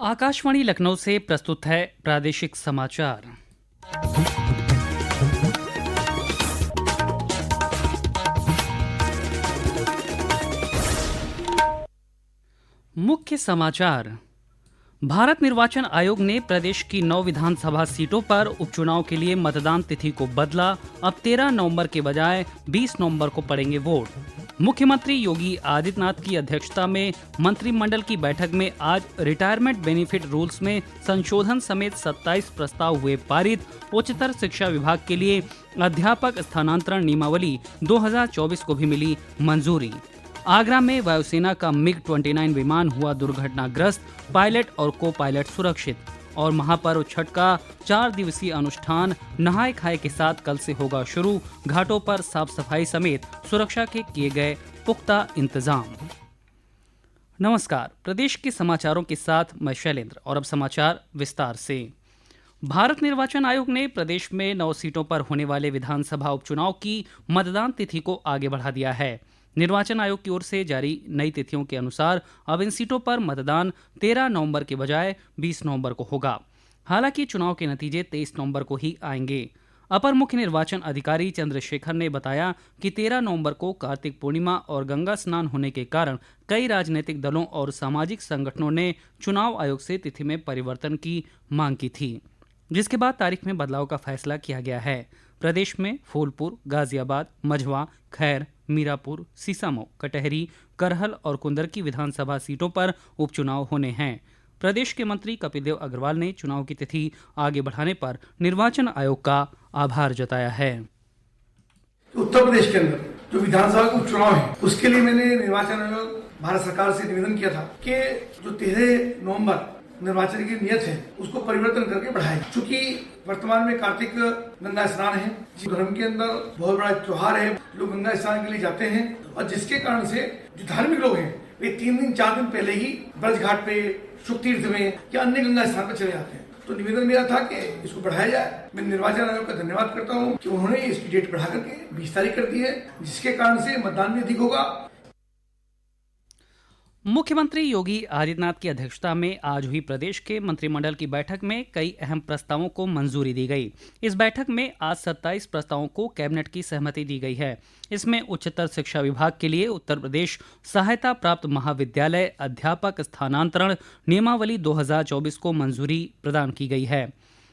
आकाशवाणी लखनऊ से प्रस्तुत है प्रादेशिक समाचार। मुख्य समाचार। भारत निर्वाचन आयोग ने प्रदेश की 9 विधानसभा सीटों पर उपचुनाव के लिए मतदान तिथि को बदला। अब 13 नवंबर के बजाय 20 नवंबर को पड़ेंगे वोट। मुख्यमंत्री योगी आदित्यनाथ की अध्यक्षता में मंत्रिमंडल की बैठक में आज रिटायरमेंट बेनिफिट रूल्स में संशोधन समेत 27 प्रस्ताव हुए पारित। उच्चतर शिक्षा विभाग के लिए अध्यापक स्थानांतरण नियमावली 2024 को भी मिली मंजूरी। आगरा में वायुसेना का MiG-29 विमान हुआ दुर्घटनाग्रस्त, पायलट और को पायलट सुरक्षित। और महापर्व छठ का 4 दिवसीय अनुष्ठान नहाय खाए के साथ कल से होगा शुरू। घाटों पर साफ सफाई समेत सुरक्षा के किए गए पुख्ता इंतजाम। नमस्कार, प्रदेश के समाचारों के साथ मैं शैलेंद्र और अब समाचार विस्तार से। भारत निर्वाचन आयोग ने प्रदेश में 9 सीटों पर होने वाले विधानसभा उपचुनाव की मतदान तिथि को आगे बढ़ा दिया है। निर्वाचन आयोग की ओर से जारी नई तिथियों के अनुसार अब इन सीटों पर मतदान 13 नवंबर के बजाय 20 नवंबर को होगा। हालांकि चुनाव के नतीजे 23 नवंबर को ही आएंगे। अपर मुख्य निर्वाचन अधिकारी चंद्रशेखर ने बताया कि 13 नवंबर को कार्तिक पूर्णिमा और गंगा स्नान होने के कारण कई राजनीतिक दलों और सामाजिक संगठनों ने चुनाव आयोग से तिथि में परिवर्तन की मांग की थी, जिसके बाद तारीख में बदलाव का फैसला किया गया है। प्रदेश में फूलपुर, गाजियाबाद, मझवा, खैर, मीरापुर, सीसामऊ, कटहरी, करहल और कुंदर की विधानसभा सीटों पर उपचुनाव होने हैं। प्रदेश के मंत्री कपिल देव अग्रवाल ने चुनाव की तिथि आगे बढ़ाने पर निर्वाचन आयोग का आभार जताया है। उत्तर प्रदेश के अंदर जो विधानसभा के उपचुनाव है उसके लिए मैंने निर्वाचन आयोग भारत सरकार से निवेदन किया था कि जो 13 नवंबर निर्वाचन की नियत है उसको परिवर्तन करके बढ़ाए, क्योंकि वर्तमान में कार्तिक गंगा स्नान है, धर्म के अंदर बहुत बड़ा त्योहार है। लोग गंगा स्नान के लिए जाते हैं और जिसके कारण से जो धार्मिक लोग हैं वे 3 दिन 4 दिन पहले ही ब्रज घाट पे, शुक तीर्थ में या अन्य गंगा स्नान पर चले जाते हैं। तो निवेदन मेरा था कि इसको बढ़ाया जाए। मैं निर्वाचन आयोग का धन्यवाद करता हूँ कि उन्होंने इसकी डेट बढ़ा करके 20 तारीख कर दी है, जिसके कारण से मतदान भी अधिक होगा। मुख्यमंत्री योगी आदित्यनाथ की अध्यक्षता में आज हुई प्रदेश के मंत्रिमंडल की बैठक में कई अहम प्रस्तावों को मंजूरी दी गई। इस बैठक में आज 27 प्रस्तावों को कैबिनेट की सहमति दी गई है। इसमें उच्चतर शिक्षा विभाग के लिए उत्तर प्रदेश सहायता प्राप्त महाविद्यालय अध्यापक स्थानांतरण नियमावली 2024 को मंजूरी प्रदान की गई है।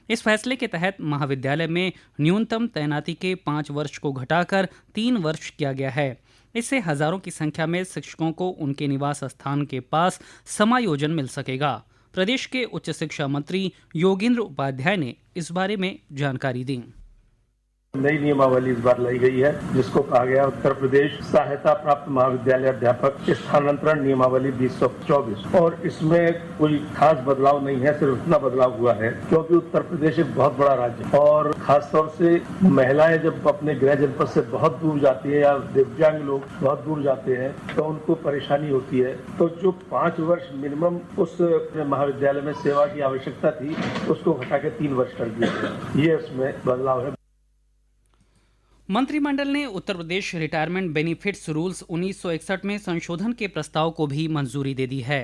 इस फैसले के तहत महाविद्यालय में न्यूनतम तैनाती के 5 वर्ष को घटाकर 3 वर्ष किया गया है। इससे हजारों की संख्या में शिक्षकों को उनके निवास स्थान के पास समायोजन मिल सकेगा। प्रदेश के उच्च शिक्षा मंत्री योगेंद्र उपाध्याय ने इस बारे में जानकारी दी। नई नियमावली इस बार लाई गई है, जिसको कहा गया उत्तर प्रदेश सहायता प्राप्त महाविद्यालय अध्यापक स्थानांतरण नियमावली 2024। और इसमें कोई खास बदलाव नहीं है, सिर्फ इतना बदलाव हुआ है क्योंकि उत्तर प्रदेश एक बहुत बड़ा राज्य है और खासतौर से महिलाएं जब अपने गृह जनपद से बहुत दूर जाती है या दिव्यांग लोग बहुत दूर जाते हैं तो उनको परेशानी होती है। तो जो 5 वर्ष मिनिमम उस महाविद्यालय में सेवा की आवश्यकता थी उसको घटा के 3 वर्ष कर दिया गया। ये इसमें बदलाव है। मंत्रिमंडल ने Uttar Pradesh retirement benefits rules 1961 में संशोधन के प्रस्ताव को भी मंजूरी दे दी है।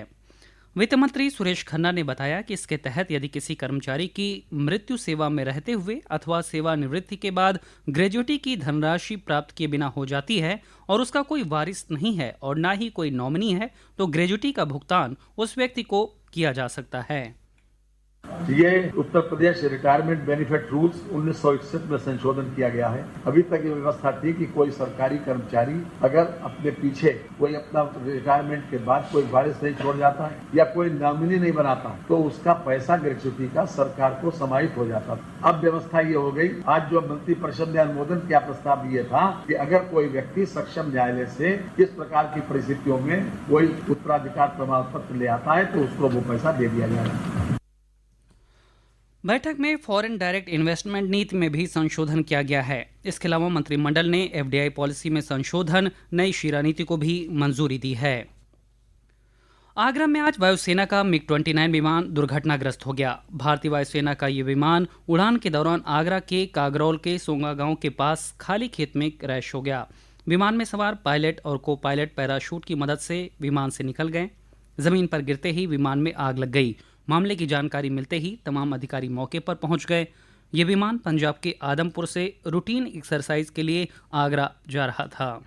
वित्त मंत्री सुरेश खन्ना ने बताया कि इसके तहत यदि किसी कर्मचारी की मृत्यु सेवा में रहते हुए अथवा सेवानिवृत्ति के बाद ग्रेजुएटी की धनराशि प्राप्त किए बिना हो जाती है और उसका कोई वारिस नहीं है और न ही कोई नॉमिनी है तो ग्रेजुएटी का भुगतान उस व्यक्ति को किया जा सकता है। ये Uttar Pradesh retirement benefit rules 1961 में संशोधन किया गया है। अभी तक ये व्यवस्था थी कि कोई सरकारी कर्मचारी अगर अपने पीछे कोई अपना रिटायरमेंट के बाद कोई वारिस नहीं छोड़ जाता है या कोई नॉमिनी नहीं बनाता तो उसका पैसा ग्रेच्युटी का सरकार को समाहित हो जाता था। अब व्यवस्था ये हो गई, आज जो मंत्रिपरिषद ने अनुमोदन किया प्रस्ताव ये था कि अगर कोई व्यक्ति सक्षम न्यायालय से इस प्रकार की परिस्थितियों में कोई उत्तराधिकार प्रमाण पत्र ले आता है तो उसको वो पैसा दे दिया जाएगा। बैठक में फॉरेन डायरेक्ट इन्वेस्टमेंट नीति में भी संशोधन किया गया है। इसके अलावा मंत्रिमंडल ने FDI पॉलिसी में संशोधन, नई शीरा नीति को भी मंजूरी दी है। आगरा में आज वायुसेना का MiG-29 विमान दुर्घटनाग्रस्त हो गया। भारतीय वायुसेना का ये विमान उड़ान के दौरान आगरा के कागरौल के सोंगा गांव के पास खाली खेत में क्रैश हो गया। विमान में सवार पायलट और को पायलट पैराशूट की मदद से विमान से निकल गए। जमीन पर गिरते ही विमान में आग लग गई। मामले की जानकारी मिलते ही तमाम अधिकारी मौके पर पहुंच गए। ये विमान पंजाब के आदमपुर से रूटीन एक्सरसाइज के लिए आगरा जा रहा था।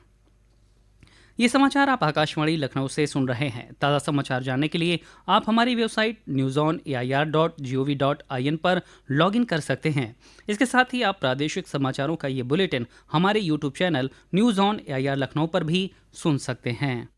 ये समाचार आप आकाशवाणी लखनऊ से सुन रहे हैं। ताज़ा समाचार जानने के लिए आप हमारी वेबसाइट newsonair.gov.in पर लॉगिन कर सकते हैं। इसके साथ ही आप प्रादेशिक समाचारों का ये बुलेटिन हमारे YouTube channel news on AIR Lucknow पर भी सुन सकते हैं।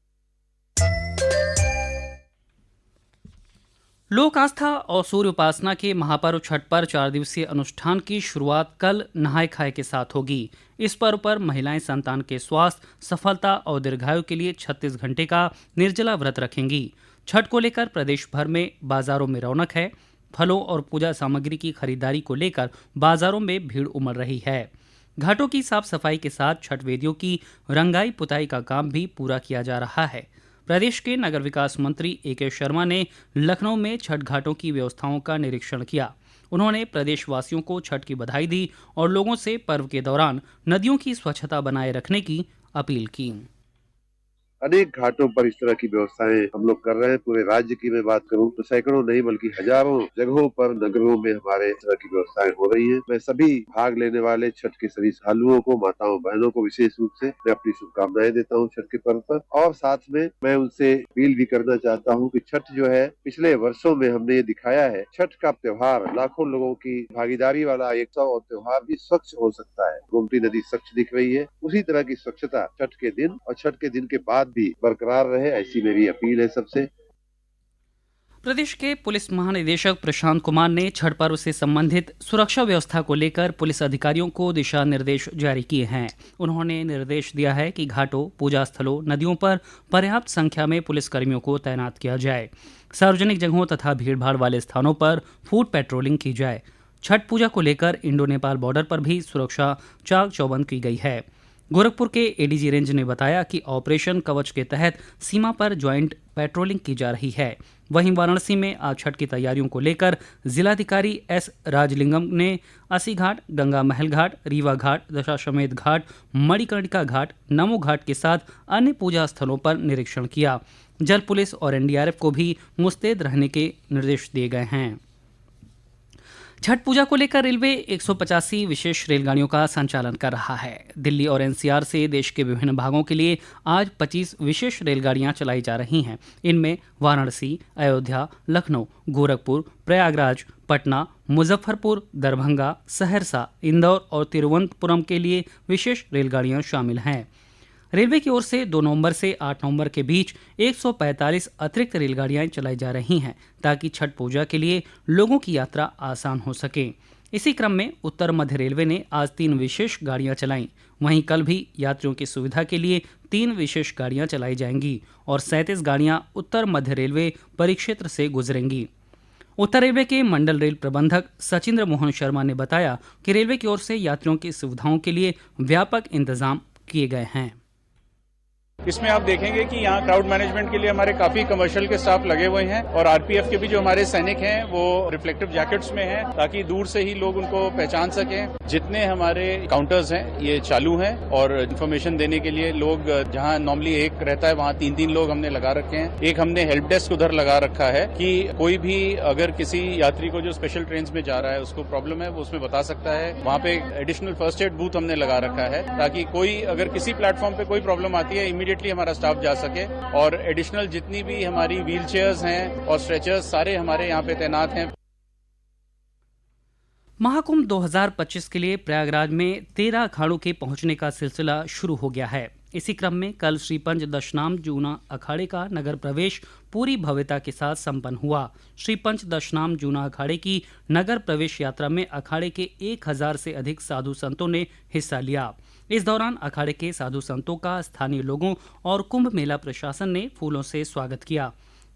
लोक आस्था और सूर्य उपासना के महापर्व छठ पर 4 दिवसीय अनुष्ठान की शुरुआत कल नहाय खाए के साथ होगी। इस पर्व पर महिलाएं संतान के स्वास्थ्य, सफलता और दीर्घायु के लिए 36 घंटे का निर्जला व्रत रखेंगी। छठ को लेकर प्रदेश भर में बाजारों में रौनक है। फलों और पूजा सामग्री की खरीदारी को लेकर बाजारों में भीड़ उमड़ रही है। घाटों की साफ सफाई के साथ छठ वेदियों की रंगाई पुताई का काम भी पूरा किया जा रहा है। प्रदेश के नगर विकास मंत्री ए.के. शर्मा ने लखनऊ में छठ घाटों की व्यवस्थाओं का निरीक्षण किया। उन्होंने प्रदेशवासियों को छठ की बधाई दी और लोगों से पर्व के दौरान नदियों की स्वच्छता बनाए रखने की अपील की। अनेक घाटों पर इस तरह की व्यवस्थाएं हम लोग कर रहे हैं। पूरे राज्य की मैं बात करूं तो सैकड़ों नहीं बल्कि हजारों जगहों पर नगरों में हमारे इस तरह की व्यवस्थाएं हो रही हैं। मैं सभी भाग लेने वाले छठ के सभी श्रद्धालुओं को, माताओं बहनों को विशेष रूप से मैं अपनी शुभकामनाएं देता हूं छठ के पर्व पर। और साथ में मैं उनसे अपील भी करना चाहता हूं कि छठ जो है, पिछले वर्षों में हमने ये दिखाया है, छठ का त्योहार लाखों लोगों की भागीदारी वाला एक और त्योहार भी स्वच्छ हो सकता है। गोमती नदी स्वच्छ दिख रही है, उसी तरह की स्वच्छता छठ के दिन और छठ के दिन के बाद भी बरकरार रहे, ऐसी मेरी अपील है सबसे। प्रदेश के पुलिस महानिदेशक प्रशांत कुमार ने छठ पर्व से संबंधित सुरक्षा व्यवस्था को लेकर पुलिस अधिकारियों को दिशा निर्देश जारी किए हैं। उन्होंने निर्देश दिया है कि घाटों, पूजा स्थलों, नदियों पर पर्याप्त संख्या में पुलिसकर्मियों को तैनात किया जाए। सार्वजनिक जगहों तथा भीड़भाड़ वाले स्थानों पर फुट पेट्रोलिंग की जाए। छठ पूजा को लेकर इंडो नेपाल बॉर्डर पर भी सुरक्षा चाक चौबंद की गई है। गोरखपुर के एडीजी रेंज ने बताया कि ऑपरेशन कवच के तहत सीमा पर ज्वाइंट पेट्रोलिंग की जा रही है। वहीं वाराणसी में आज छठ की तैयारियों को लेकर जिलाधिकारी एस राजलिंगम ने अस्सी घाट, गंगा महल घाट, रीवा घाट, दशाश्वमेध घाट, मणिकर्णिका घाट, नमो घाट के साथ अन्य पूजा स्थलों पर निरीक्षण किया। जल पुलिस और एनडीआरएफ को भी मुस्तैद रहने के निर्देश दिए गए हैं। छठ पूजा को लेकर रेलवे 185 विशेष रेलगाड़ियों का संचालन कर रहा है। दिल्ली और एनसीआर से देश के विभिन्न भागों के लिए आज 25 विशेष रेलगाड़ियां चलाई जा रही हैं। इनमें वाराणसी, अयोध्या, लखनऊ, गोरखपुर, प्रयागराज, पटना, मुजफ्फरपुर, दरभंगा, सहरसा, इंदौर और तिरुवनंतपुरम के लिए विशेष रेलगाड़ियां शामिल हैं। रेलवे की ओर से 2 नवंबर से 8 नवंबर के बीच 145 अतिरिक्त रेलगाड़ियां चलाई जा रही हैं ताकि छठ पूजा के लिए लोगों की यात्रा आसान हो सके। इसी क्रम में उत्तर मध्य रेलवे ने आज 3 विशेष गाड़ियां चलाईं। वहीं कल भी यात्रियों की सुविधा के लिए 3 विशेष गाड़ियां चलाई जाएंगी और 37 गाड़ियां उत्तर मध्य रेलवे परिक्षेत्र से गुजरेंगी। उत्तर रेलवे के मंडल रेल प्रबंधक सचिंद्र मोहन शर्मा ने बताया कि रेलवे की ओर से यात्रियों की सुविधाओं के लिए व्यापक इंतजाम किए गए हैं। इसमें आप देखेंगे कि यहाँ क्राउड मैनेजमेंट के लिए हमारे काफी कमर्शियल के स्टाफ लगे हुए हैं और आरपीएफ के भी जो हमारे सैनिक हैं वो रिफ्लेक्टिव जैकेट्स में हैं ताकि दूर से ही लोग उनको पहचान सकें। जितने हमारे काउंटर्स हैं ये चालू हैं और इन्फॉर्मेशन देने के लिए लोग, जहाँ नॉर्मली एक रहता है वहाँ 3-3 लोग हमने लगा रखे हैं। एक हमने हेल्प डेस्क उधर लगा रखा है कि कोई भी अगर किसी यात्री को जो स्पेशल ट्रेन में जा रहा है उसको प्रॉब्लम है वो उसमें बता सकता है। वहाँ पे एडिशनल फर्स्ट एड बूथ हमने लगा रखा है ताकि कोई अगर किसी प्लेटफॉर्म पे कोई प्रॉब्लम आती है इमीडिएटली हमारा स्टाफ जा सके। और एडिशनल जितनी भी हमारी व्हील चेयर्स हैं और स्ट्रेचर्स सारे हमारे यहाँ पे तैनात हैं। महाकुंभ 2025 के लिए प्रयागराज में 13 अखाड़ों के पहुंचने का सिलसिला शुरू हो गया है। इसी क्रम में कल श्री पंच दशनाम जूना अखाड़े का नगर प्रवेश पूरी भव्यता के साथ संपन्न हुआ। श्री पंच दशनाम जूना अखाड़े की नगर प्रवेश यात्रा में अखाड़े के 1000 से अधिक साधु संतों ने हिस्सा लिया। इस दौरान अखाड़े के साधु संतों का स्थानीय लोगों और कुंभ मेला प्रशासन ने फूलों से स्वागत किया।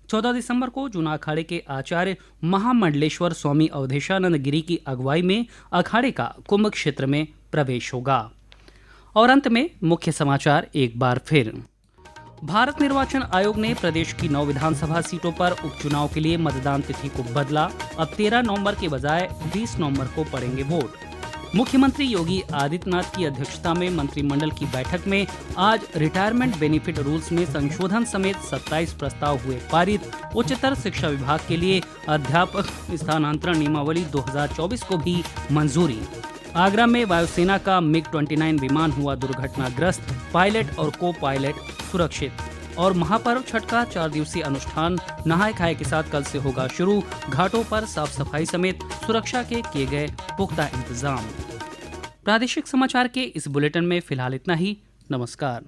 14 दिसंबर को जूना अखाड़े के आचार्य महामंडलेश्वर स्वामी अवधेशानंद गिरी की अगुवाई में अखाड़े का कुंभ क्षेत्र में प्रवेश होगा। और अंत में मुख्य समाचार एक बार फिर। भारत निर्वाचन आयोग ने प्रदेश की 9 विधानसभा सीटों पर उपचुनाव के लिए मतदान तिथि को बदला। अब 13 नवंबर के बजाय 20 नवंबर को पड़ेंगे वोट। मुख्यमंत्री योगी आदित्यनाथ की अध्यक्षता में मंत्रिमंडल की बैठक में आज रिटायरमेंट बेनिफिट रूल्स में संशोधन समेत 27 प्रस्ताव हुए पारित। उच्चतर शिक्षा विभाग के लिए अध्यापक स्थानांतरण नियमावली 2024 को भी मंजूरी। आगरा में वायुसेना का MiG-29 विमान हुआ दुर्घटनाग्रस्त, पायलट और को पायलट सुरक्षित। और महापर्व छठ का 4 दिवसीय अनुष्ठान नहाय खाए के साथ कल से होगा शुरू। घाटों पर साफ सफाई समेत सुरक्षा के किए गए पुख्ता इंतजाम। प्रादेशिक समाचार के इस बुलेटिन में फिलहाल इतना ही। नमस्कार।